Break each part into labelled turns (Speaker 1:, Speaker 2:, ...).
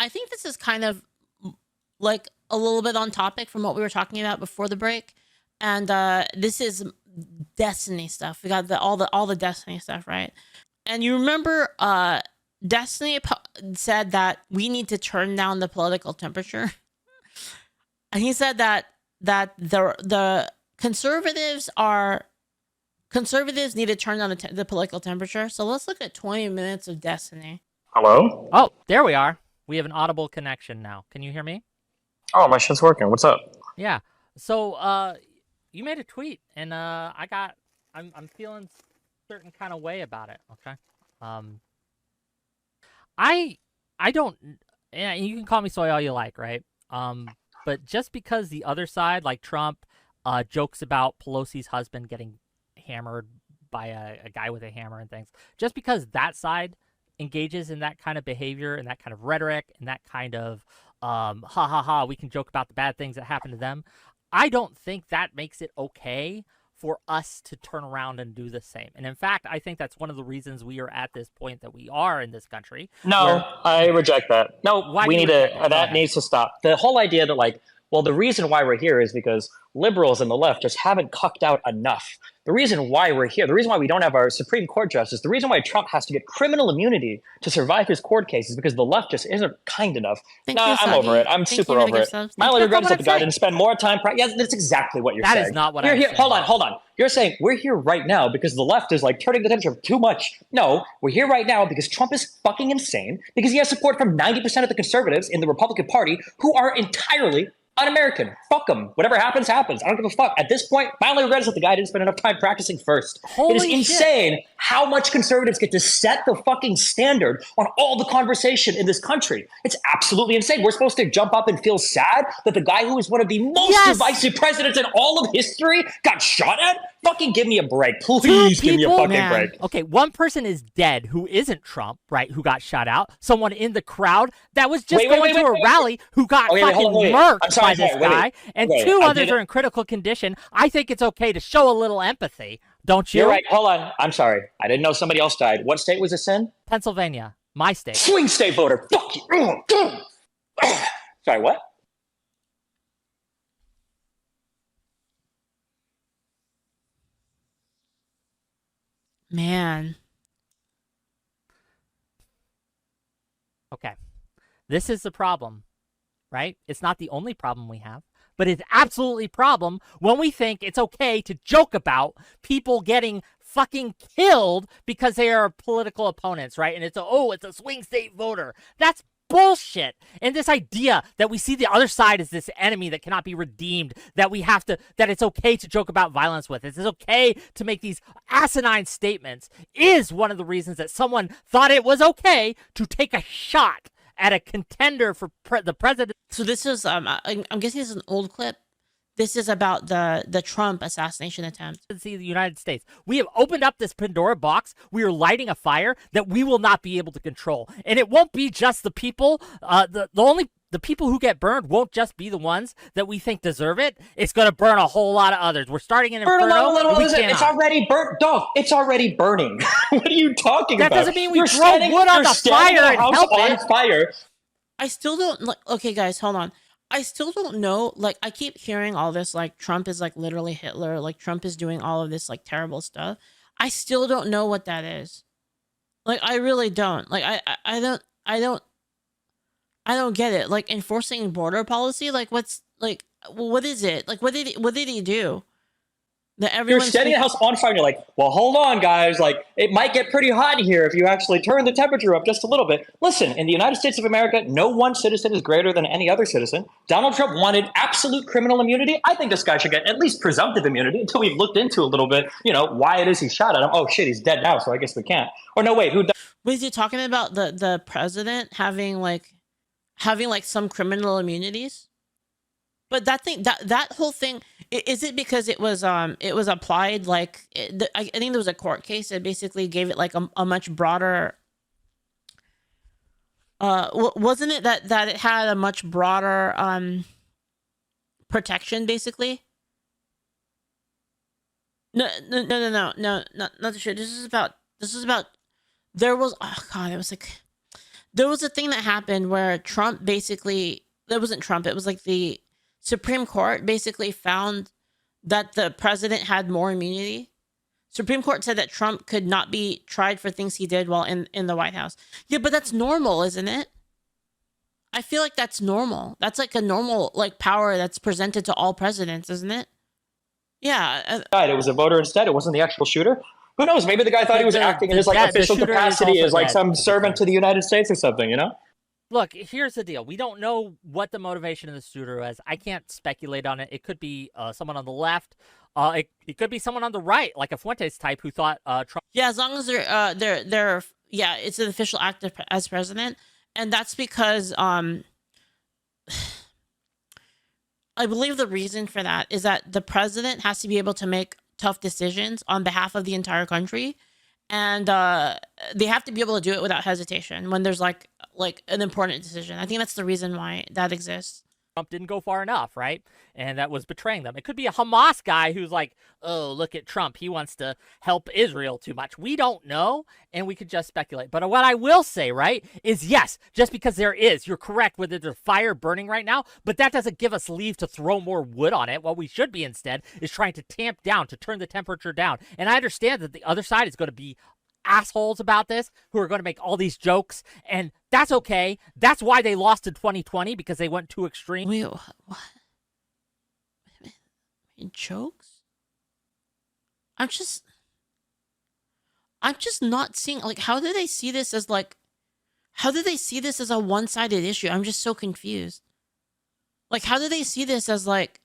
Speaker 1: I think this is kind of like a little bit on topic from what we were talking about before the break, and this is Destiny stuff. We got all the Destiny stuff, right? And you remember, Destiny said that we need to turn down the political temperature, and he said that the conservatives need to turn down the political temperature. So let's look at 20 minutes of Destiny.
Speaker 2: Hello?
Speaker 3: Oh, there we are. We have an audible connection now. Can you hear me?
Speaker 2: Oh, my shit's working. What's up?
Speaker 3: Yeah. So, you made a tweet, and I'm feeling certain kind of way about it. Okay. I don't. Yeah, you can call me soy all you like, right? But just because the other side, like Trump, jokes about Pelosi's husband getting hammered by a guy with a hammer and things, just because that side engages in that kind of behavior and that kind of rhetoric and that kind of ha ha ha, we can joke about the bad things that happen to them, I don't think that makes it okay for us to turn around and do the same. And in fact, I think that's one of the reasons we are at this point that we are in this country.
Speaker 2: No, I reject that. No, we need to, that needs to stop. The whole idea that, like, well, the reason why we're here is because liberals and the left just haven't cucked out enough. The reason why we're here, the reason why we don't have our Supreme Court justice, the reason why Trump has to get criminal immunity to survive his court case is because the left just isn't kind enough. I'm over it. I'm super over it. My only regret is that the guy didn't spend more time. Yeah, that's exactly what you're saying.
Speaker 3: That is not what I'm saying.
Speaker 2: Hold on. You're saying we're here right now because the left is like turning the temperature too much. No, we're here right now because Trump is fucking insane, because he has support from 90% of the conservatives in the Republican Party who are entirely un-American. Fuck them. Whatever happens, happens. I don't give a fuck. At this point, my only regret is that the guy didn't spend enough time practicing first. It is insane how much conservatives get to set the fucking standard on all the conversation in this country. It's absolutely insane. We're supposed to jump up and feel sad that the guy who is one of the most divisive presidents in all of history got shot at? Fucking give me a break. Please give me a fucking break.
Speaker 3: Okay, one person is dead who isn't Trump, right, who got shot out. Someone in the crowd that was just going to a rally who got fucking murked by this guy. And two others are in critical condition. I think it's okay to show a little empathy, don't you?
Speaker 2: You're right. Hold on. I'm sorry. I didn't know somebody else died. What state was this in?
Speaker 3: Pennsylvania. My state.
Speaker 2: Swing state voter. Fuck you. Sorry, what?
Speaker 1: Man.
Speaker 3: Okay. This is the problem, right? It's not the only problem we have, but it's absolutely a problem when we think it's okay to joke about people getting fucking killed because they are political opponents, right? And it's a swing state voter. That's bullshit. And this idea that we see the other side as this enemy that cannot be redeemed, that it's okay to joke about violence with, it's okay to make these asinine statements, is one of the reasons that someone thought it was okay to take a shot at a contender for the president.
Speaker 1: So this is, I'm guessing this is an old clip. This is about the Trump assassination attempt.
Speaker 3: See, the United States, we have opened up this Pandora box. We are lighting a fire that we will not be able to control, and it won't be just the people. The people who get burned won't just be the ones that we think deserve it. It's going to burn a whole lot of others. We're starting an inferno.
Speaker 2: It's already burnt, dog. It's already burning. What are you talking about?
Speaker 3: That doesn't mean we throw wood on the fire and help it.
Speaker 2: Fire.
Speaker 1: I still don't. Okay, guys, hold on. I still don't know. Like, I keep hearing all this, like, Trump is, like, literally Hitler. Like, Trump is doing all of this, like, terrible stuff. I still don't know what that is. Like, I really don't. Like, I don't get it. Like, enforcing border policy? Like, what is it? Like, what did he do?
Speaker 2: You're setting the house on fire and you're like, well, hold on, guys. Like, it might get pretty hot here if you actually turn the temperature up just a little bit. Listen, in the United States of America, no one citizen is greater than any other citizen. Donald Trump wanted absolute criminal immunity. I think this guy should get at least presumptive immunity until we've looked into a little bit, why it is he shot at him. Oh, shit, he's dead now, so I guess we can't. Or no, wait, who died?
Speaker 1: Was he talking about the president having some criminal immunities? But that whole thing, is it because it was applied, like, I think there was a court case that basically gave it like a much broader, wasn't it that it had a much broader protection basically? No, not the shit. This is about there was, oh god, it was like there was a thing that happened where Trump basically, that wasn't Trump, it was like the Supreme Court basically found that the president had more immunity. Supreme Court said that Trump could not be tried for things he did while in the White House. Yeah, but that's normal, isn't it? I feel like that's normal. That's like a normal like power that's presented to all presidents, isn't it? Yeah.
Speaker 2: It was a voter instead. It wasn't the actual shooter. Who knows? Maybe the guy thought he was acting in his like official capacity as like some servant to the United States or something, you know?
Speaker 3: Look, here's the deal. We don't know what the motivation of the shooter was. I can't speculate on it. It could be someone on the left. It could be someone on the right, like a Fuentes type who thought Trump.
Speaker 1: Yeah, as long as they're yeah, it's an official act as president, and that's because I believe the reason for that is that the president has to be able to make tough decisions on behalf of the entire country, and they have to be able to do it without hesitation when there's like an important decision. I think that's the reason why that exists.
Speaker 3: Trump didn't go far enough, right? And that was betraying them. It could be a Hamas guy who's like, oh, look at Trump. He wants to help Israel too much. We don't know, and we could just speculate. But what I will say, right, is yes, just because you're correct, whether there's fire burning right now, but that doesn't give us leave to throw more wood on it. What we should be instead is trying to tamp down, to turn the temperature down. And I understand that the other side is going to be assholes about this who are going to make all these jokes, and that's okay. That's why they lost in 2020, because they went too extreme.
Speaker 1: Wait, what? Jokes? I'm just not seeing, like, how do they see this as a one-sided issue? I'm just so confused. Like, how do they see this as like,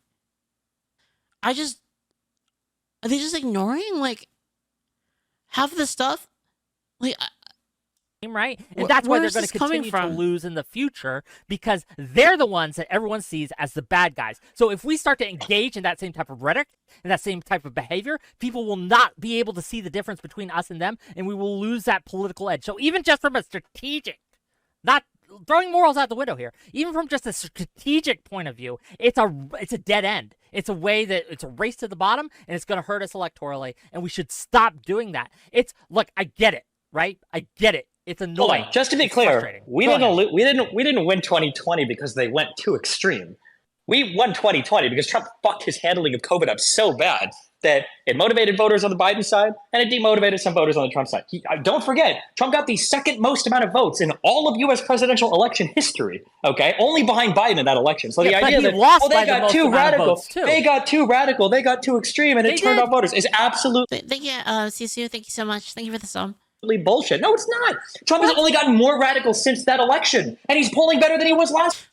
Speaker 1: are they just ignoring like half of the stuff? Like,
Speaker 3: right? And that's why they're going to continue to lose in the future, because they're the ones that everyone sees as the bad guys. So if we start to engage in that same type of rhetoric and that same type of behavior, people will not be able to see the difference between us and them, and we will lose that political edge. So even just from a strategic, not throwing morals out the window here, even from just a strategic point of view, it's a dead end. It's a way that it's a race to the bottom, and it's going to hurt us electorally, and we should stop doing that. Look, I get it, right? I get it. It's annoying.
Speaker 2: Just to be clear, we didn't win 2020 because they went too extreme. We won 2020 because Trump fucked his handling of COVID up so bad that it motivated voters on the Biden side and it demotivated some voters on the Trump side. Don't forget, Trump got the second most amount of votes in all of U.S. presidential election history. Okay, only behind Biden in that election. So the idea that they got too radical, they got too extreme, and it turned off voters is absolutely.
Speaker 1: Thank you, Sisu. Thank you so much. Thank you for the song.
Speaker 2: Bullshit. No, it's not. Trump has only gotten more radical since that election, and he's polling better than he was last.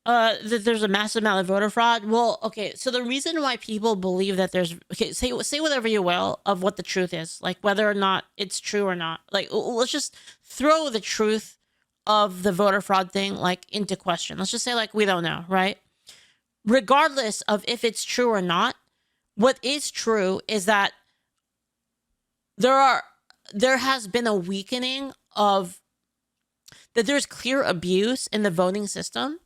Speaker 1: There's a massive amount of voter fraud. Well, okay, so the reason why people believe that there's, okay, say whatever you will of what the truth is, like whether or not it's true or not. Like, let's just throw the truth of the voter fraud thing like into question. Let's just say like we don't know, right? Regardless of if it's true or not, what is true is that there has been a weakening of that. There's clear abuse in the voting system,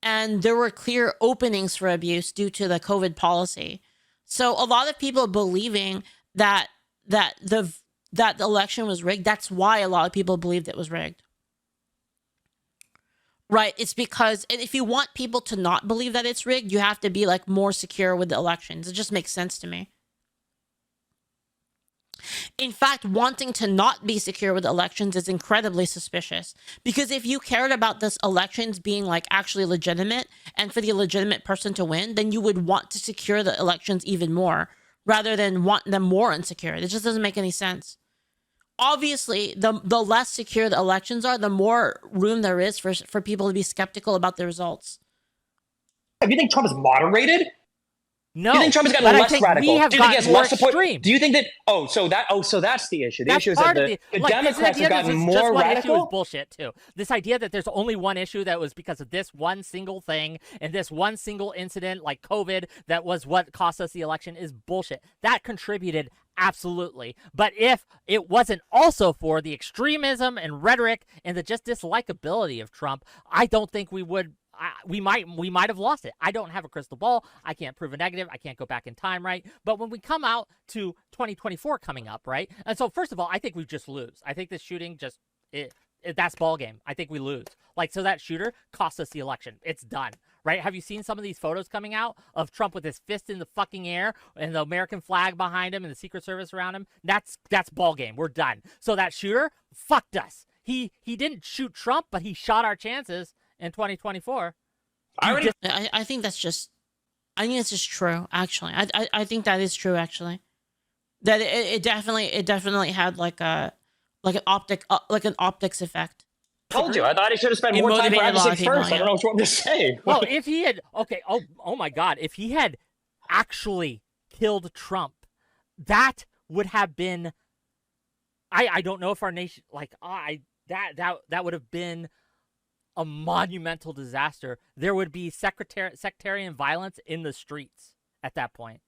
Speaker 1: and there were clear openings for abuse due to the COVID policy. So a lot of people believing that the election was rigged. That's why a lot of people believed it was rigged. Right? It's because, and if you want people to not believe that it's rigged, you have to be like more secure with the elections. It just makes sense to me. In fact, wanting to not be secure with elections is incredibly suspicious, because if you cared about this elections being like actually legitimate and for the legitimate person to win, then you would want to secure the elections even more rather than want them more insecure. It just doesn't make any sense. Obviously, the less secure the elections are, the more room there is for people to be skeptical about the results.
Speaker 2: Do you think Trump is moderated?
Speaker 3: No.
Speaker 2: Do you think Trump has gotten less radical?
Speaker 3: Do you think he has less support? Extreme.
Speaker 2: Do you think that? So that's the issue. The issue is that the Democrats have gotten more radical.
Speaker 3: Issue is bullshit too. This idea that there's only one issue that was because of this one single thing and this one single incident like COVID that was what cost us the election is bullshit. That contributed absolutely. But if it wasn't also for the extremism and rhetoric and the just dislikability of Trump, I don't think we would. We might have lost it. I don't have a crystal ball. I can't prove a negative. I can't go back in time, right? But when we come out to 2024 coming up, right? And so first of all, I think we just lose. I think this shooting just that's ball game. I think we lose. Like, so that shooter cost us the election. It's done, right? Have you seen some of these photos coming out of Trump with his fist in the fucking air and the American flag behind him and the Secret Service around him? That's ball game. We're done. So that shooter fucked us. He didn't shoot Trump, but he shot our chances in 2024.
Speaker 1: I think that's just, I think it's just true. Actually, I think that is true. Actually, that it definitely had like an optics effect.
Speaker 2: Told you. I thought he should have spent more time practicing first. I don't know what you want me to say.
Speaker 3: Well, if he had, okay, oh my God, if he had actually killed Trump, that would have been, I don't know if our nation, like, that would have been a monumental disaster. There would be sectarian violence in the streets at that point.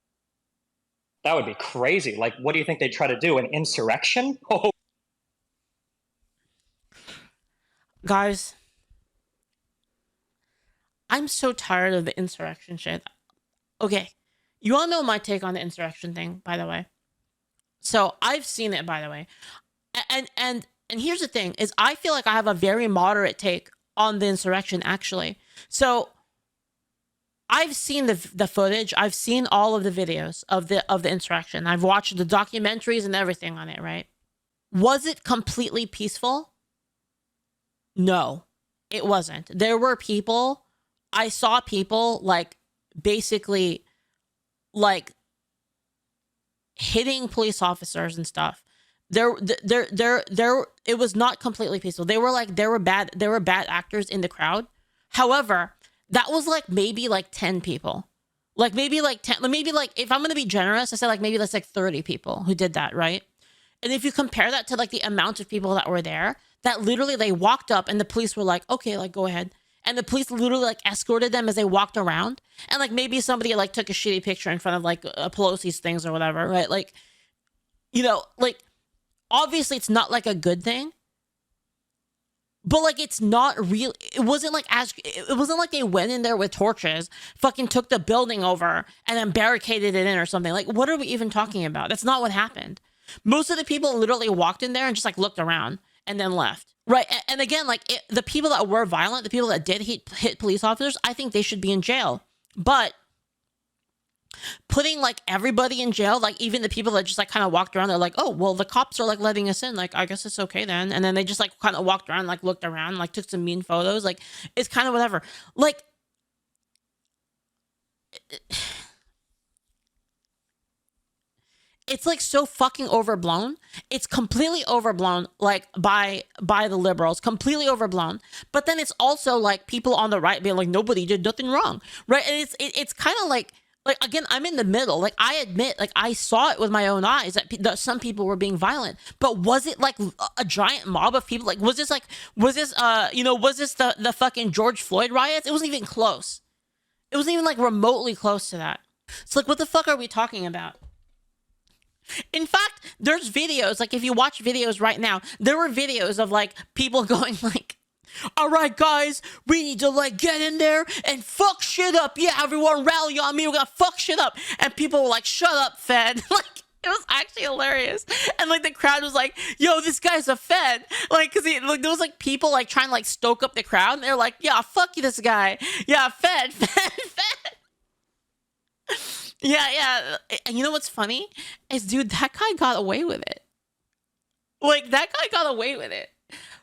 Speaker 2: That would be crazy. Like, what do you think they'd try to do? An insurrection? Oh.
Speaker 1: Guys, I'm so tired of the insurrection shit. Okay, you all know my take on the insurrection thing, by the way. So I've seen it, by the way, and here's the thing: is I feel like I have a very moderate take on the insurrection, actually. So I've seen the footage. I've seen all of the videos of the insurrection. I've watched the documentaries and everything on it. Right? Was it completely peaceful? No, it wasn't. There were people, I saw people like basically like hitting police officers and stuff. It was not completely peaceful. There were bad actors in the crowd. However, that was like maybe like 10 people. Like maybe like 10, maybe like, if I'm going to be generous, I said like maybe that's like 30 people who did that, right? And if you compare that to like the amount of people that were there, that literally they walked up and the police were like, okay, like go ahead. And the police literally like escorted them as they walked around. And like maybe somebody like took a shitty picture in front of like Pelosi's things or whatever, right? Like, you know, like obviously it's not like a good thing. But like it's not real. It wasn't like they went in there with torches, fucking took the building over and then barricaded it in or something. Like, what are we even talking about? That's not what happened. Most of the people literally walked in there and just like looked around and then left. Right. And again, like the people that were violent, the people that did hit police officers, I think they should be in jail. But putting like everybody in jail, like even the people that just like kind of walked around, they're like, oh, well, the cops are like letting us in. Like, I guess it's okay then. And then they just like kind of walked around, like looked around, like took some mean photos. Like, it's kind of whatever. Like, it's like so fucking overblown. It's completely overblown, like by the liberals, completely overblown. But then it's also like people on the right being like, nobody did nothing wrong, right? And it's kind of like again, I'm in the middle. Like I admit, like I saw it with my own eyes that some people were being violent. But was it like a giant mob of people? Like was this the fucking George Floyd riots? It wasn't even close. It wasn't even like remotely close to that. So like, what the fuck are we talking about? In fact, there's videos, like if you watch videos right now, there were videos of like people going like, all right, guys, we need to like get in there and fuck shit up. Yeah, everyone rally on me. We're gonna fuck shit up. And people were like, shut up, Fed. Like, it was actually hilarious. And like the crowd was like, yo, this guy's a Fed. Like, cause there was like people like trying to like stoke up the crowd. And they're like, yeah, fuck you, this guy. Yeah, Fed. Yeah. And you know what's funny? Is, dude, that guy got away with it. Like, that guy got away with it.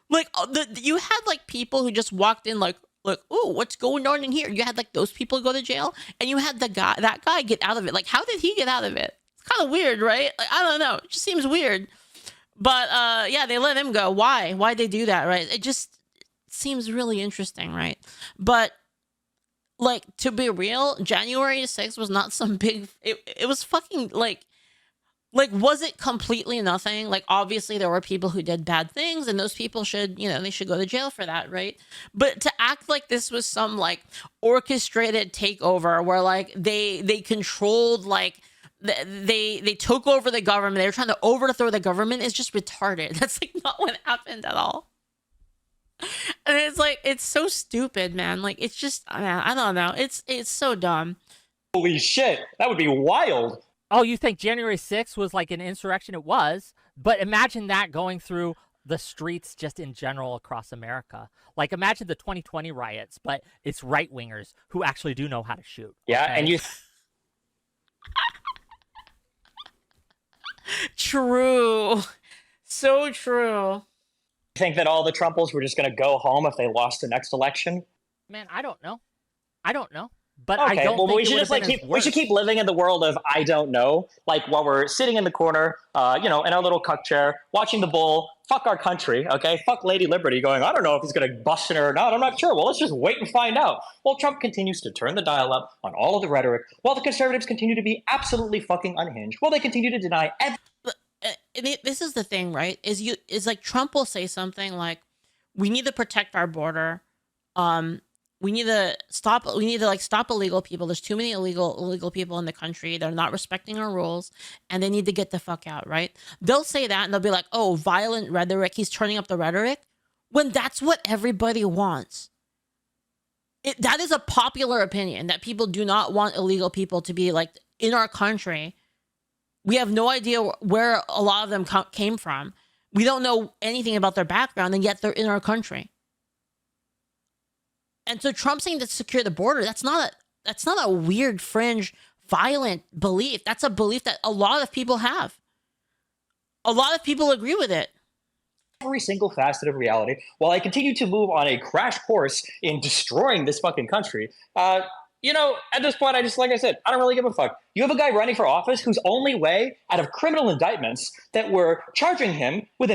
Speaker 1: Like, you had, like, people who just walked in, like, oh, what's going on in here? You had, like, those people go to jail, and you had that guy get out of it. Like, how did he get out of it? It's kind of weird, right? Like, I don't know. It just seems weird. But, yeah, they let him go. Why? Why'd they do that, right? It just seems really interesting, right? But like, to be real, January 6th was not some big, it was fucking like, was it completely nothing? Like, obviously there were people who did bad things and those people should, you know, they should go to jail for that, right? But to act like this was some like orchestrated takeover where like they controlled, like they took over the government, they were trying to overthrow the government, is just retarded. That's like not what happened at all. And it's like, it's so stupid, man. Like, it's just, man, I don't know. It's so dumb.
Speaker 2: Holy shit. That would be wild.
Speaker 3: Oh, you think January 6th was like an insurrection? It was. But imagine that going through the streets just in general across America. Like, imagine the 2020 riots, but it's right-wingers who actually do know how to shoot.
Speaker 2: Yeah,
Speaker 3: okay?
Speaker 2: and you
Speaker 1: True. So true.
Speaker 2: think that all the Trumples were just going to go home if they lost the next election?
Speaker 3: Man, I don't know. But
Speaker 2: Okay,
Speaker 3: I don't
Speaker 2: well,
Speaker 3: think
Speaker 2: we should just like we should keep living in the world of I don't know, like while we're sitting in the corner, in our little cuck chair, watching the bull. Fuck our country, okay? Fuck Lady Liberty, going, I don't know if he's going to bust in her or not. I'm not sure. Well, let's just wait and find out. Well, Trump continues to turn the dial up on all of the rhetoric, while the conservatives continue to be absolutely fucking unhinged. While they continue to deny
Speaker 1: This is the thing, right? Is like Trump will say something like, "We need to protect our border. We need to stop illegal people. There's too many illegal people in the country. They're not respecting our rules, and they need to get the fuck out." Right? They'll say that, and they'll be like, "Oh, violent rhetoric. He's turning up the rhetoric," when that's what everybody wants. That is a popular opinion that people do not want illegal people to be like in our country. We have no idea where a lot of them came from. We don't know anything about their background, and yet they're in our country. And so Trump saying to secure the border, that's not a weird, fringe, violent belief. That's a belief that a lot of people have. A lot of people agree with it.
Speaker 2: every single facet of reality, while I continue to move on a crash course in destroying this fucking country. At this point, like I said, I don't really give a fuck. You have a guy running for office whose only way out of criminal indictments that were charging him with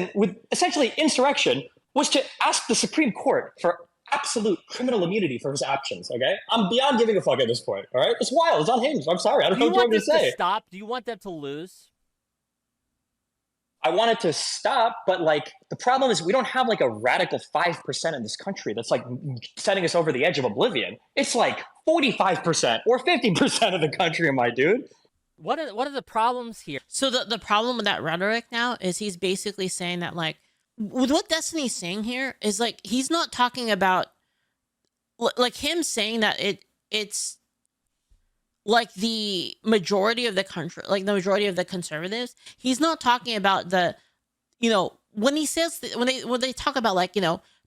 Speaker 2: essentially insurrection was to ask the Supreme Court for absolute criminal immunity for his actions, okay? I'm beyond giving a fuck at this point, all right? It's wild. It's unhinged. I'm sorry. I don't know what you want me to say.
Speaker 3: To stop? Do you want them to lose?
Speaker 2: I want it to stop, but the problem is we don't have a radical 5% in this country that's setting us over the edge of oblivion. It's 45% or 50% of the country, my dude.
Speaker 3: What are the problems here?
Speaker 1: So the problem with that rhetoric now is he's basically saying that with what Destiny's saying here is he's not talking about him saying that it's the majority of the country, the majority of the conservatives. He's not talking about when he says when they talk about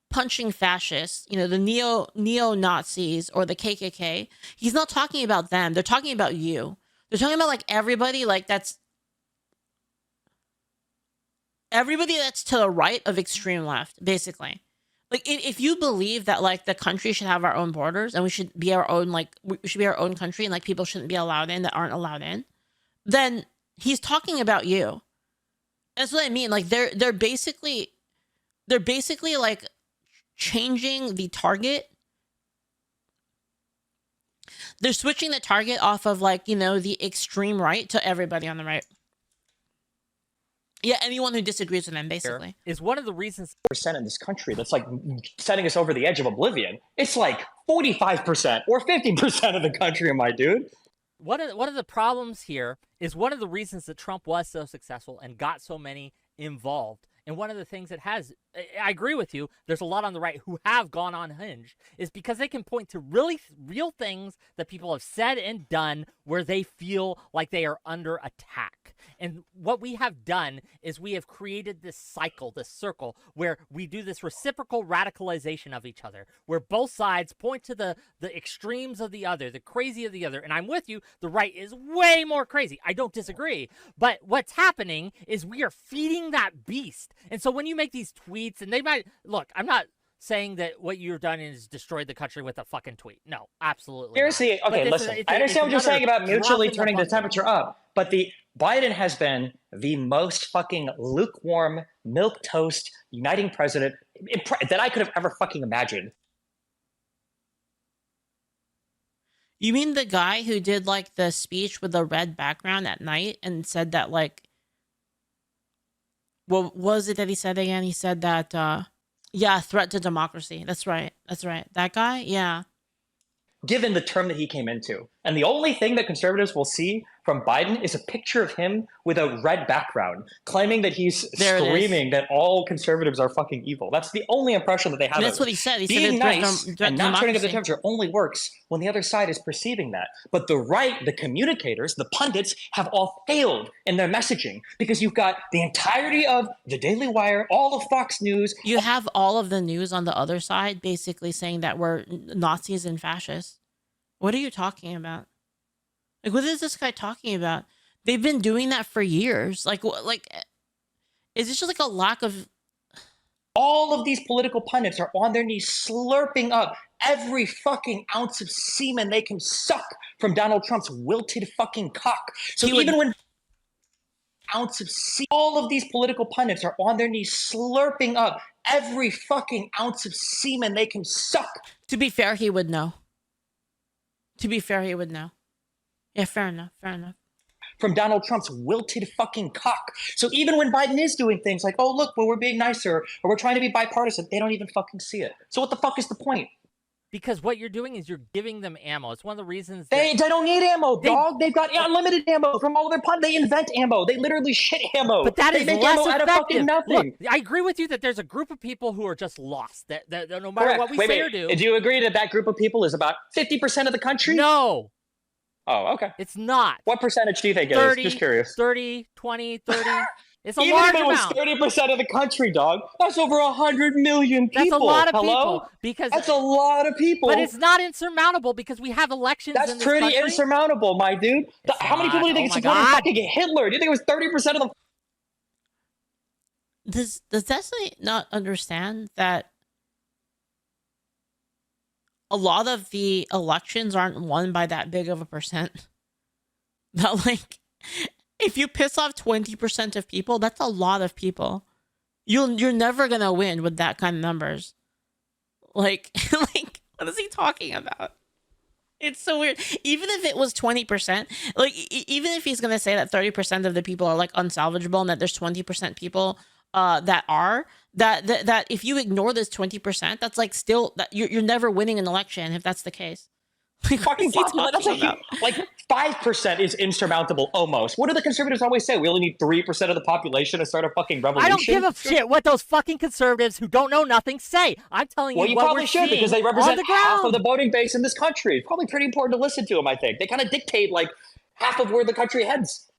Speaker 1: punching fascists, the neo-Nazis or the KKK. He's not talking about them. They're talking about you. They're talking about everybody that's to the right of extreme left, basically. If you believe that the country should have our own borders and we should be our own we should be our own country and people shouldn't be allowed in that aren't allowed in, then he's talking about you. That's what I mean. They're basically changing the target. They're switching the target off of the extreme right to everybody on the right. Yeah, anyone who disagrees with them, basically.
Speaker 3: Is one of the reasons
Speaker 2: percent in this country that's setting us over the edge of oblivion. It's 45% or 50% of the country, my dude.
Speaker 3: One of the problems here is one of the reasons that Trump was so successful and got so many involved. And one of the things that I agree with you, there's a lot on the right who have gone unhinged, is because they can point to really real things that people have said and done where they feel like they are under attack. And what we have done is we have created this cycle, this circle, where we do this reciprocal radicalization of each other, where both sides point to the extremes of the other, the crazy of the other. And I'm with you, the right is way more crazy. I don't disagree. But what's happening is we are feeding that beast. And so when you make these tweets, and they might, look, I'm not saying that what you've done is destroyed the country with a fucking tweet. No, absolutely.
Speaker 2: Seriously, okay, listen. I understand what you're saying about mutually turning the temperature up, but Biden has been the most fucking lukewarm, milquetoast, uniting president that I could have ever fucking imagined.
Speaker 1: You mean the guy who did the speech with the red background at night and said that what was it that he said again? He said that threat to democracy. That's right. That guy? Yeah.
Speaker 2: Given the term that he came into. And the only thing that conservatives will see from Biden is a picture of him with a red background, claiming that he's
Speaker 1: There it is.
Speaker 2: screaming that all conservatives are fucking evil. That's the only impression that they have.
Speaker 1: And
Speaker 2: of
Speaker 1: that's
Speaker 2: him.
Speaker 1: what he said. He
Speaker 2: Being
Speaker 1: said that
Speaker 2: nice and not turning up the temperature only works when the other side is perceiving that. But the right, the communicators, the pundits have all failed in their messaging because you've got the entirety of the Daily Wire, all of Fox News.
Speaker 1: You have all of the news on the other side basically saying that we're Nazis and fascists. What are you talking about? Like, what is this guy talking about? They've been doing that for years. Like, is this just like a lack of...
Speaker 2: All of these political pundits are on their knees slurping up every fucking ounce of semen they can suck from Donald Trump's wilted fucking cock. So even when ounce of all of these political pundits are on their knees slurping up every fucking ounce of semen they can suck.
Speaker 1: To be fair, he would know. To be fair, he would know. Yeah, fair enough. Fair enough.
Speaker 2: From Donald Trump's wilted fucking cock. So even when Biden is doing things like, oh, look, well, we're being nicer or we're trying to be bipartisan, they don't even fucking see it. So what the fuck is the point?
Speaker 3: Because what you're doing is you're giving them ammo. It's one of the reasons
Speaker 2: they don't need ammo, dog. They've got unlimited ammo from all their They invent ammo. They literally shit ammo.
Speaker 3: But that is
Speaker 2: make
Speaker 3: less
Speaker 2: ammo
Speaker 3: effective.
Speaker 2: Out of fucking nothing.
Speaker 3: Look, I agree with you that there's a group of people who are just lost. That no matter
Speaker 2: Correct.
Speaker 3: what we say or do.
Speaker 2: Do you agree that group of people is about 50% of the country?
Speaker 3: No.
Speaker 2: Oh, okay.
Speaker 3: It's not.
Speaker 2: What percentage do you think
Speaker 3: 30,
Speaker 2: it is? Just curious.
Speaker 3: 30, 20, 30. It's a
Speaker 2: Even
Speaker 3: large
Speaker 2: if it was
Speaker 3: amount.
Speaker 2: 30% of the country, dog, that's over 100 million people.
Speaker 3: That's a lot of
Speaker 2: Hello?
Speaker 3: people. Because
Speaker 2: that's a lot of people.
Speaker 3: But it's not insurmountable because we have elections in this
Speaker 2: pretty
Speaker 3: country.
Speaker 2: Insurmountable, my dude. How many people do you think supported fucking Hitler? Do you think it was 30% of the...
Speaker 1: Does Destiny not understand that a lot of the elections aren't won by that big of a percent? That, like, if you piss off 20% of people, that's a lot of people. You're never gonna win with that kind of numbers. Like, what is he talking about? It's so weird. Even if it was 20%, like, even if he's gonna say that 30% of the people are like unsalvageable and that there's 20% people that are, that if you ignore this 20%, that's like still that you're never winning an election if that's the case. Like,
Speaker 2: fucking that's like 5% is insurmountable almost. What do the conservatives always say? We only need 3% of the population to start a fucking revolution.
Speaker 3: I don't give a shit what those fucking conservatives who don't know nothing say. I'm telling you what we're seeing.
Speaker 2: Well, you probably should because they represent
Speaker 3: the
Speaker 2: half of the voting base in this country. It's probably pretty important to listen to them, I think. They kind of dictate like half of where the country heads.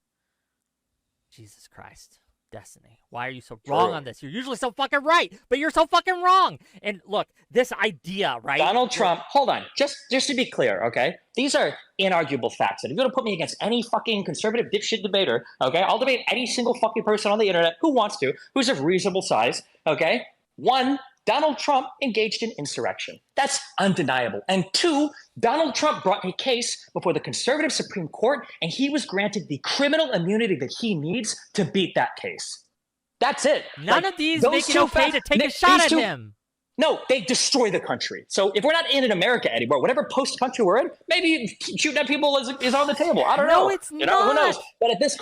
Speaker 3: Jesus Christ. Destiny. Why are you so wrong on this? You're usually so fucking right, but you're so fucking wrong. And look, this idea, right?
Speaker 2: Donald Trump, hold on, just to be clear, okay? These are inarguable facts. And if you're gonna put me against any fucking conservative dipshit debater, okay? I'll debate any single fucking person on the internet who wants to, who's of reasonable size, okay? One, Donald Trump engaged in insurrection. That's undeniable. And two, Donald Trump brought a case before the conservative Supreme Court, and he was granted the criminal immunity that he needs to beat that case. That's it.
Speaker 3: None of these make it okay to take a shot at him.
Speaker 2: No, they destroy the country. So if we're not in America anymore, whatever post-country we're in, maybe shooting at people is on the table. I don't know.
Speaker 3: No, it's not.
Speaker 2: Who knows? But at this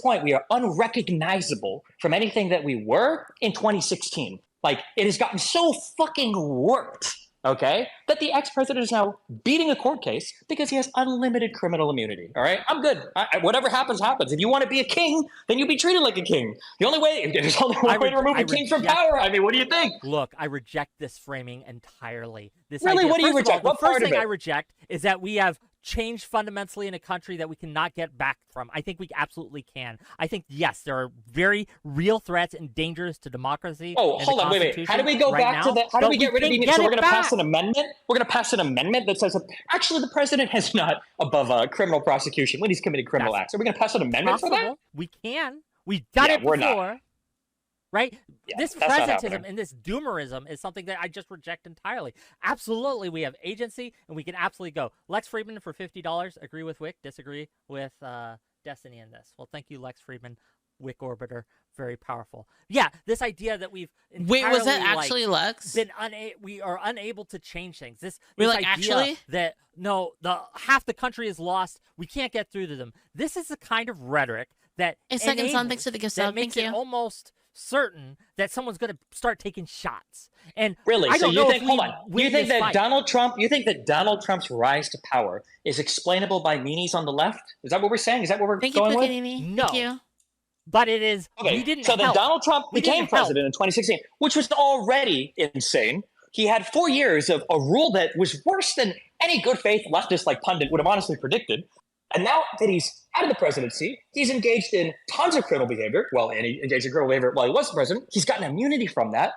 Speaker 2: point, we are unrecognizable from anything that we were in 2016. Like, it has gotten so fucking warped, okay, that the ex-president is now beating a court case because he has unlimited criminal immunity, all right? I'm good. Whatever happens, happens. If you want to be a king, then you be treated like a king. There's only one way to remove a king from power. I mean, what do you think?
Speaker 3: Look, I reject this framing entirely. This
Speaker 2: really?
Speaker 3: Idea.
Speaker 2: What do you reject?
Speaker 3: All,
Speaker 2: what part of it?
Speaker 3: The first thing I reject is that we have changed fundamentally in a country that we cannot get back from. I think we absolutely can. I think, yes, there are very real threats and dangers to democracy.
Speaker 2: Oh, hold on, wait. How do we go back to that? How do we get rid of the... So we're going to pass an amendment? We're going to pass an amendment that says, actually, the president is not above criminal prosecution when he's committed criminal acts. Are we going to pass an amendment for that?
Speaker 3: We can. We've done it before.
Speaker 2: Not.
Speaker 3: Right?
Speaker 2: Yeah,
Speaker 3: this presentism and this doomerism is something that I just reject entirely. Absolutely, we have agency, and we can absolutely go. Lex Friedman for $50. Agree with Wick, disagree with Destiny in this. Well, thank you, Lex Friedman, Wick Orbiter. Very powerful. Yeah, this idea that we've
Speaker 1: wait, was that actually Lex?
Speaker 3: We are unable to change things. This
Speaker 1: like,
Speaker 3: idea
Speaker 1: actually?
Speaker 3: that half the country is lost. We can't get through to them. This is the kind of rhetoric that
Speaker 1: it's like in some things to the
Speaker 3: that makes it almost certain that someone's going to start taking shots. And
Speaker 2: Really?
Speaker 3: I
Speaker 2: So
Speaker 3: don't
Speaker 2: you
Speaker 3: know
Speaker 2: think?
Speaker 3: if
Speaker 2: Hold
Speaker 3: we
Speaker 2: on.
Speaker 3: win
Speaker 2: You think
Speaker 3: this
Speaker 2: that
Speaker 3: fight.
Speaker 2: Donald Trump? You think that Donald Trump's rise to power is explainable by meanies on the left? Is that what we're saying? Is that what we're
Speaker 1: Thank you,
Speaker 2: going with?
Speaker 1: Puccanini.
Speaker 3: No.
Speaker 1: Thank you.
Speaker 3: But it is,
Speaker 2: Okay.
Speaker 3: we didn't
Speaker 2: So then
Speaker 3: help.
Speaker 2: Donald Trump
Speaker 3: We
Speaker 2: became
Speaker 3: didn't help.
Speaker 2: president in 2016, which was already insane. He had 4 years of a rule that was worse than any good faith leftist like pundit would have honestly predicted. And now that he's out of the presidency, he's engaged in tons of criminal behavior. Well, and he engaged in criminal behavior while he was the president. He's gotten immunity from that,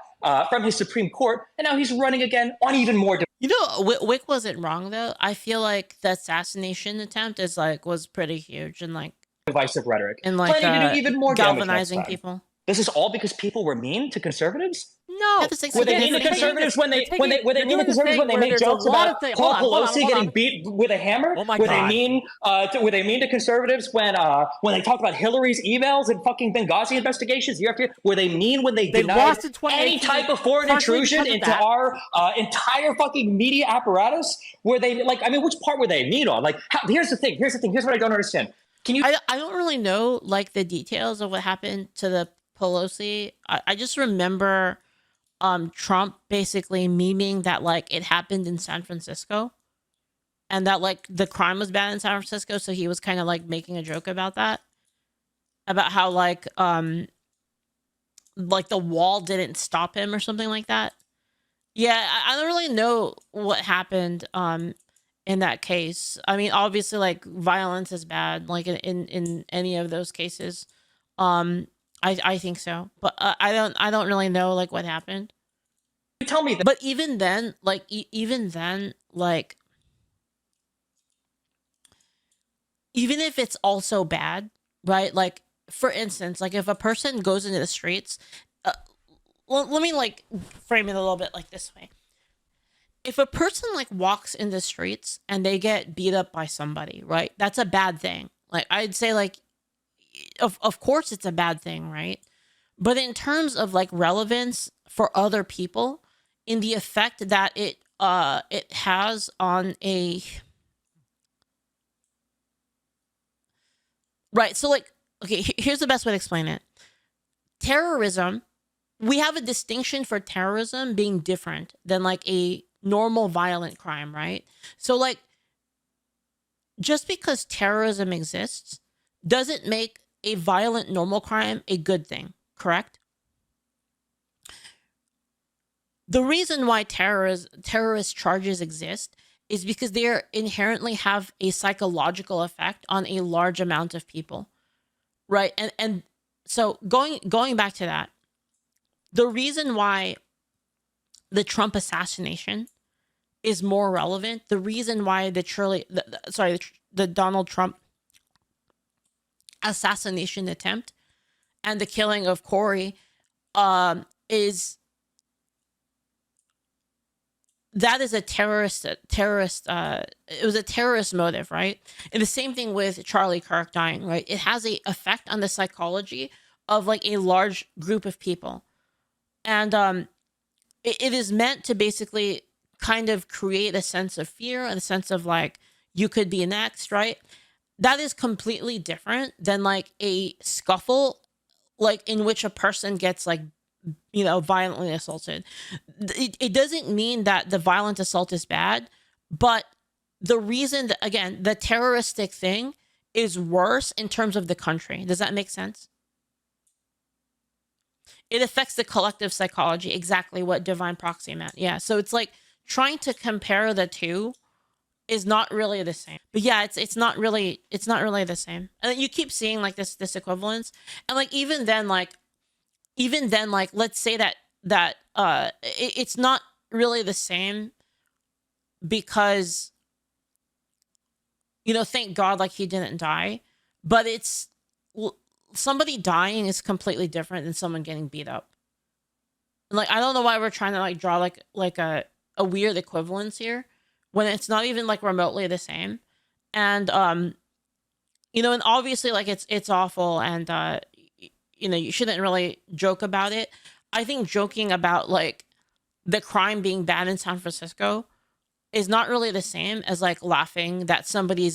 Speaker 2: from his Supreme Court, and now he's running again on even more.
Speaker 1: You know, Wick wasn't wrong though. I feel like the assassination attempt was pretty huge and
Speaker 2: Divisive rhetoric,
Speaker 1: and like
Speaker 2: planning to do even more damage next
Speaker 1: galvanizing
Speaker 2: time.
Speaker 1: people.
Speaker 2: This is all because people were mean to conservatives?
Speaker 3: No.
Speaker 1: Yeah, that's
Speaker 2: Were
Speaker 1: exactly
Speaker 2: they mean to
Speaker 1: different.
Speaker 2: conservatives when they
Speaker 3: You're taking-
Speaker 2: were they
Speaker 3: you're
Speaker 2: mean to
Speaker 3: doing the
Speaker 2: conservatives
Speaker 3: thing
Speaker 2: when they
Speaker 3: where
Speaker 2: make
Speaker 3: there's a
Speaker 2: jokes
Speaker 3: lot
Speaker 2: about
Speaker 3: of things-
Speaker 2: Paul
Speaker 3: hold on,
Speaker 2: Pelosi getting beat with a hammer?
Speaker 3: Oh my
Speaker 2: were
Speaker 3: God.
Speaker 2: they mean? Were they mean to conservatives when they talked about Hillary's emails and fucking Benghazi investigations year after year? Were they mean when they denied
Speaker 3: lost in 2018
Speaker 2: any type of foreign
Speaker 3: partially
Speaker 2: intrusion
Speaker 3: because of
Speaker 2: into
Speaker 3: that.
Speaker 2: our entire fucking media apparatus? Were they like? I mean, which part were they mean on? Like, here's the thing. Here's what I don't understand. Can you?
Speaker 1: I don't really know like the details of what happened to the Pelosi. I just remember Trump basically memeing that like it happened in San Francisco and that like the crime was bad in San Francisco, so he was kind of like making a joke about that, about how like the wall didn't stop him or something like that. Yeah, I don't really know what happened in that case. I mean, obviously like violence is bad like in any of those cases. I think so, but I don't really know like what happened.
Speaker 2: tell me that?
Speaker 1: But even then, like even then, like even if it's also bad, right? Like for instance, like if a person goes into the streets, let me like frame it a little bit like this way. If a person like walks in the streets and they get beat up by somebody, right? That's a bad thing. Like I'd say like of course it's a bad thing, right? But in terms of like relevance for other people, in the effect that it has on a right. So like okay, here's the best way to explain it. Terrorism, we have a distinction for terrorism being different than like a normal violent crime, right? So like just because terrorism exists doesn't make a violent normal crime a good thing, correct? The reason why terrorist charges exist is because they inherently have a psychological effect on a large amount of people, right? And so going back to that, the reason why the Trump assassination is more relevant, the reason why the Donald Trump assassination attempt and the killing of Corey is that is a terrorist it was a terrorist motive, right? And the same thing with Charlie Kirk dying, right? It has a effect on the psychology of like a large group of people. And it is meant to basically kind of create a sense of fear and a sense of like you could be next, right? That is completely different than like a scuffle like in which a person gets like violently assaulted. It doesn't mean that the violent assault is bad, but the reason that, again, the terroristic thing is worse in terms of the country. Does that make sense? It affects the collective psychology, exactly what divine proxy meant. Yeah, so it's like trying to compare the two is not really the same. But yeah, it's not really the same. And then you keep seeing like this equivalence, and like even then like let's say that it's not really the same because thank God like he didn't die, but it's somebody dying is completely different than someone getting beat up. And like I don't know why we're trying to like draw like a weird equivalence here when it's not even like remotely the same. And and obviously like it's awful, and you shouldn't really joke about it. I think joking about like the crime being bad in San Francisco is not really the same as like laughing that somebody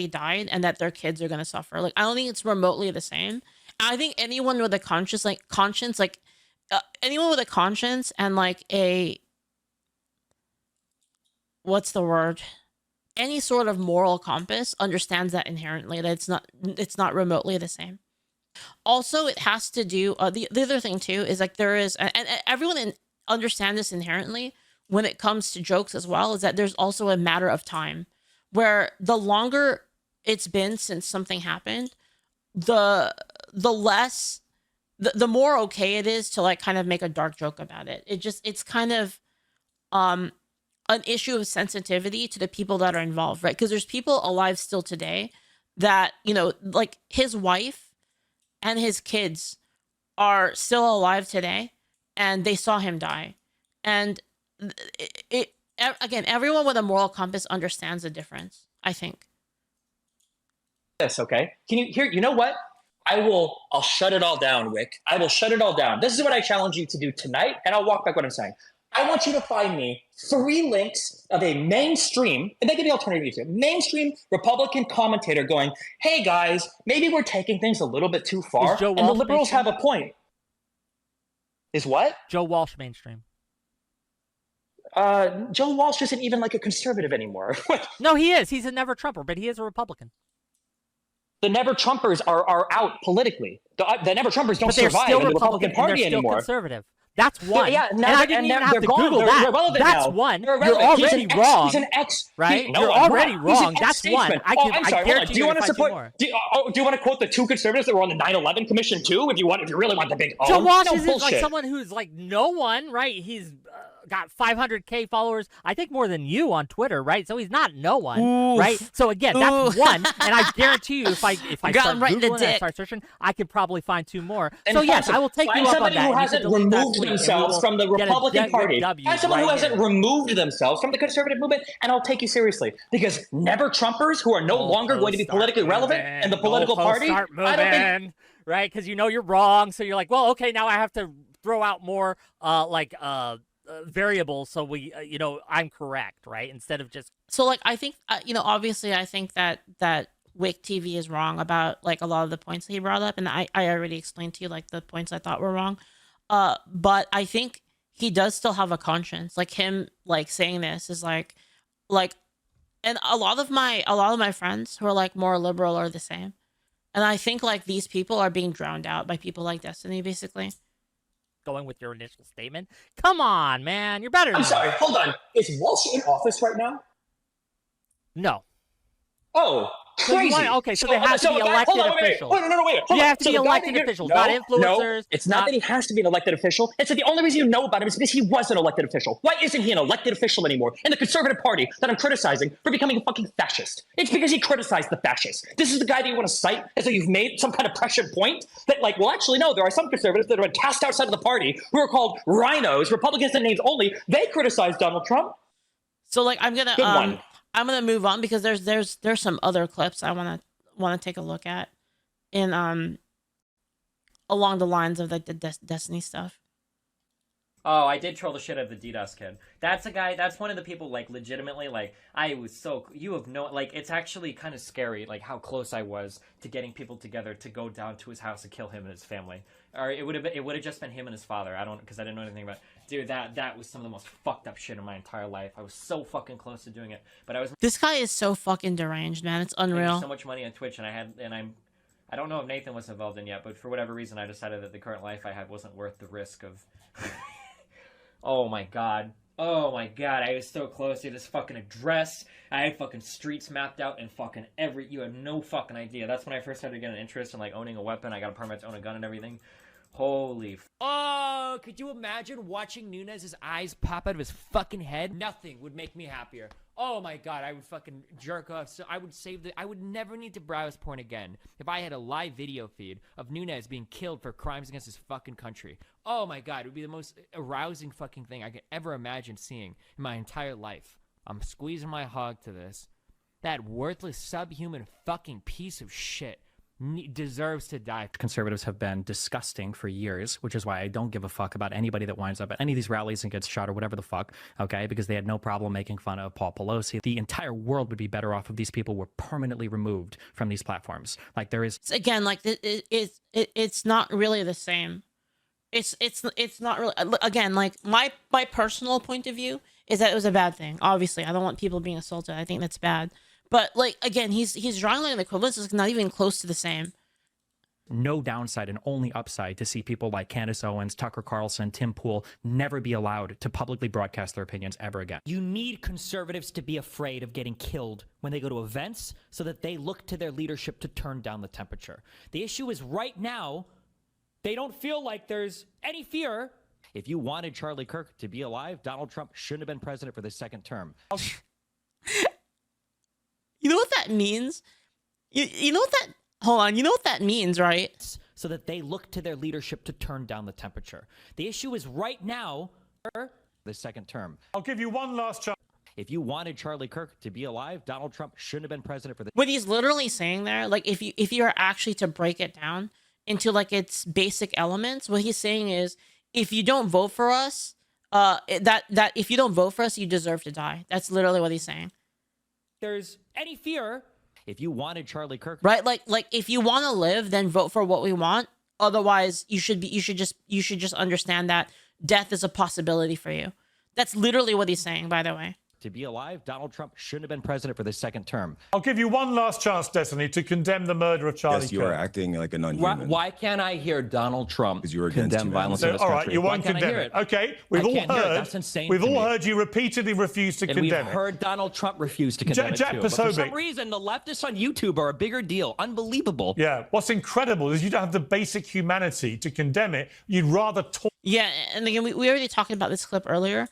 Speaker 1: died and that their kids are going to suffer. Like I don't think it's remotely the same. I think anyone with a conscience, anyone with a conscience and like what's the word? Any sort of moral compass understands that inherently, that it's not remotely the same. Also, it has to do, the other thing too is like there is, and everyone understands this inherently when it comes to jokes as well, is that there's also a matter of time where the longer it's been since something happened, the less, the more okay it is to like kind of make a dark joke about it. It's kind of an issue of sensitivity to the people that are involved, right? Because there's people alive still today that, you know, like his wife and his kids are still alive today, and they saw him die. And again, everyone with a moral compass understands the difference, I think.
Speaker 2: This, okay? Can you hear? You know what? I'll shut it all down, Wick. I will shut it all down. This is what I challenge you to do tonight, and I'll walk back what I'm saying. I want you to find me 3 links of a mainstream, and they can be alternative YouTube, mainstream Republican commentator going, hey guys, maybe we're taking things a little bit too far, and the liberals have a point. Is what?
Speaker 3: Joe Walsh mainstream.
Speaker 2: Joe Walsh isn't even like a conservative anymore.
Speaker 3: No, he is. He's a never Trumper, but he is a Republican.
Speaker 2: The never Trumpers are out politically. The never Trumpers don't survive in the Republican Party
Speaker 3: and they're
Speaker 2: anymore.
Speaker 3: Still conservative. That's one.
Speaker 2: Yeah,
Speaker 3: and I didn't even have to Google that. That's one. You're already wrong.
Speaker 2: He's an ex.
Speaker 3: Right? You're already wrong. That's one.
Speaker 2: I'm sorry. Do you want to support? Do you want to quote the 2 conservatives that were on the 9/11 Commission too? If you really want the big.
Speaker 3: Joe Walsh is like someone who's like no one, right? He's got 500K followers. I think more than you on Twitter, right? So he's not no one, right? So again, that's one. And I guarantee you, if I start Googling and I start searching, I could probably find 2 more. And so yes, I will take you up on that.
Speaker 2: Somebody who hasn't removed themselves from the Republican Party. Find someone who hasn't removed themselves from the conservative movement, and I'll take you seriously. Because never Trumpers who are no longer going to be politically relevant in the political party, I don't think.
Speaker 3: Right? Because you know you're wrong, so you're like, well, okay, now I have to throw out more variables so we I'm correct, right? Instead of just
Speaker 1: I think obviously I think that Wick TV is wrong about like a lot of the points that he brought up, and I already explained to you like the points I thought were wrong, but I think he does still have a conscience. Like him like saying this is like and a lot of my friends who are like more liberal are the same, and I think like these people are being drowned out by people like Destiny, basically.
Speaker 3: Going with your initial statement. Come on, man. You're better than
Speaker 2: I'm sorry. Hold on. Is Walsh in office right now?
Speaker 3: No.
Speaker 2: Oh, crazy.
Speaker 3: So they have to be elected officials.
Speaker 2: Wait.
Speaker 3: You have to be elected officials, not influencers.
Speaker 2: No, it's not that he has to be an elected official. It's that the only reason you know about him is because he was an elected official. Why isn't he an elected official anymore in the Conservative Party that I'm criticizing for becoming a fucking fascist? It's because he criticized the fascists. This is the guy that you want to cite as though you've made some kind of prescient point that, like, well, actually, no, there are some conservatives that have been cast outside of the party who are called rhinos, Republicans in names only. They criticized Donald Trump.
Speaker 1: So, like, I'm gonna move on because there's some other clips I wanna take a look at in along the lines of like the Destiny stuff.
Speaker 4: Oh, I did troll the shit out of the DDoS kid. That's a guy. That's one of the people. Like legitimately, like I was so. You have no. Like it's actually kind of scary. Like how close I was to getting people together to go down to his house and kill him and his family. Or it would have just been him and his father. Because I didn't know anything about. Dude, that was some of the most fucked up shit in my entire life. I was so fucking close to doing it, but I was.
Speaker 1: This guy is so fucking deranged, man. It's unreal.
Speaker 4: So much money on Twitch, and I don't know if Nathan was involved in yet, but for whatever reason, I decided that the current life I had wasn't worth the risk of. Oh my god. I was so close to this fucking address. I had fucking streets mapped out and fucking you have no fucking idea. That's when I first started getting interest in like owning a weapon. I got a permit to own a gun and everything. Holy
Speaker 5: Oh, could you imagine watching Nunez's eyes pop out of his fucking head? Nothing would make me happier. Oh my god, I would fucking jerk off. So I would never need to browse porn again if I had a live video feed of Nunez being killed for crimes against his fucking country. Oh my god, it would be the most arousing fucking thing I could ever imagine seeing in my entire life. I'm squeezing my hog to this. That worthless subhuman fucking piece of shit deserves to die.
Speaker 3: Conservatives have been disgusting for years, which is why I don't give a fuck about anybody that winds up at any of these rallies and gets shot or whatever the fuck, okay? Because they had no problem making fun of Paul Pelosi. The entire world would be better off if these people were permanently removed from these platforms. Like there is...
Speaker 1: Again, like it's not really the same. It's not really, again, like my personal point of view is that it was a bad thing. Obviously, I don't want people being assaulted. I think that's bad. But like again, he's drawing like an equivalence is not even close to the same.
Speaker 3: No downside and only upside to see people like Candace Owens, Tucker Carlson, Tim Pool never be allowed to publicly broadcast their opinions ever again.
Speaker 6: You need conservatives to be afraid of getting killed when they go to events so that they look to their leadership to turn down the temperature. The issue is right now, they don't feel like there's any fear.
Speaker 7: If you wanted Charlie Kirk to be alive, Donald Trump shouldn't have been president for the second term.
Speaker 1: You know what that means? You know what that... Hold on. You know what that means, right?
Speaker 6: So that they look to their leadership to turn down the temperature. The issue is right now...
Speaker 7: The second term.
Speaker 8: I'll give you one last chance.
Speaker 7: If you wanted Charlie Kirk to be alive, Donald Trump shouldn't have been president for the...
Speaker 1: What he's literally saying there, like if you are actually to break it down into like its basic elements, what he's saying is if you don't vote for us, that if you don't vote for us, you deserve to die. That's literally what he's saying.
Speaker 6: There's any fear.
Speaker 7: If you wanted Charlie Kirk...
Speaker 1: Right? Like if you want to live, then vote for what we want. Otherwise, you should just understand that death is a possibility for you. That's literally what he's saying, by the way.
Speaker 7: To be alive, Donald Trump shouldn't have been president for the second term.
Speaker 8: I'll give you one last chance, Destiny, to condemn the murder of Charlie
Speaker 9: Yes, you are
Speaker 8: Kirk.
Speaker 9: acting like an unhuman.
Speaker 10: Why can't I hear Donald Trump
Speaker 9: Because you are against
Speaker 10: condemn violence
Speaker 9: humanity.
Speaker 10: in this
Speaker 8: All
Speaker 10: country?
Speaker 8: right, you
Speaker 10: Why
Speaker 8: won't
Speaker 10: can't I
Speaker 8: condemn
Speaker 10: hear
Speaker 8: it. Okay, we've
Speaker 10: I
Speaker 8: all
Speaker 10: can't hear it.
Speaker 8: heard.
Speaker 10: That's insane
Speaker 8: We've
Speaker 10: to
Speaker 8: all
Speaker 10: me.
Speaker 8: heard you repeatedly refuse to
Speaker 10: And we've
Speaker 8: condemn it.
Speaker 10: heard Donald Trump refuse to condemn
Speaker 8: Jack
Speaker 10: it too. But for
Speaker 8: Posobiec.
Speaker 10: some reason, the leftists on YouTube are a bigger deal. Unbelievable.
Speaker 8: Yeah, what's incredible is you don't have the basic humanity to condemn it. You'd rather talk.
Speaker 1: Yeah, and again, we already talked about this clip earlier.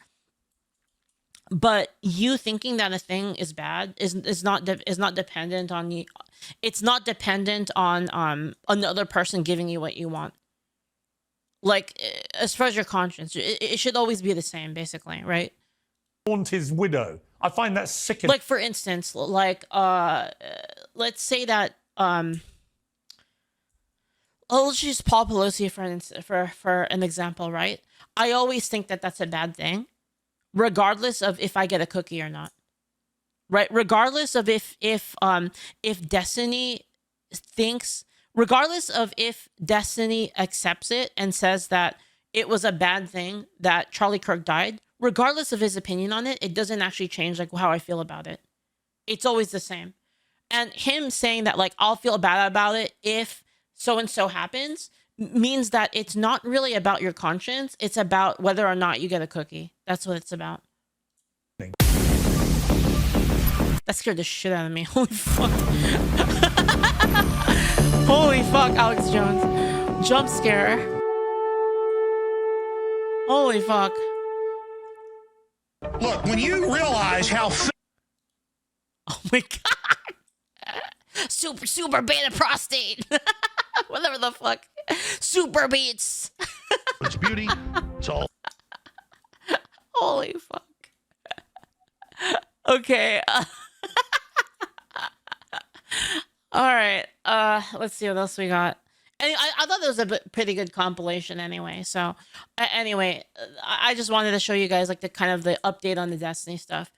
Speaker 1: But you thinking that a thing is bad is not dependent on you. It's not dependent on another person giving you what you want. Like as far as your conscience, it should always be the same, basically, right?
Speaker 8: Haunt his widow. I find that sickening.
Speaker 1: Like for instance, like let's say that let's use Paul Pelosi for an example, right? I always think that that's a bad thing, regardless of if I get a cookie or not, right? Regardless of if Destiny thinks, regardless of if Destiny accepts it and says that it was a bad thing that Charlie Kirk died, regardless of his opinion on it, it doesn't actually change like how I feel about it. It's always the same. And him saying that like I'll feel bad about it if so and so happens means that it's not really about your conscience. It's about whether or not you get a cookie. That's what it's about. That scared the shit out of me. Holy fuck. Holy fuck, Alex Jones. Jump scare. Holy fuck.
Speaker 11: Look, when you realize how...
Speaker 1: Oh my god. Super beta prostate. Whatever the fuck. Super beats.
Speaker 11: It's beauty. It's all...
Speaker 1: Holy fuck. Okay. All right. Let's see what else we got. And I thought that was a pretty good compilation anyway. So anyway, I just wanted to show you guys like the kind of the update on the Destiny stuff.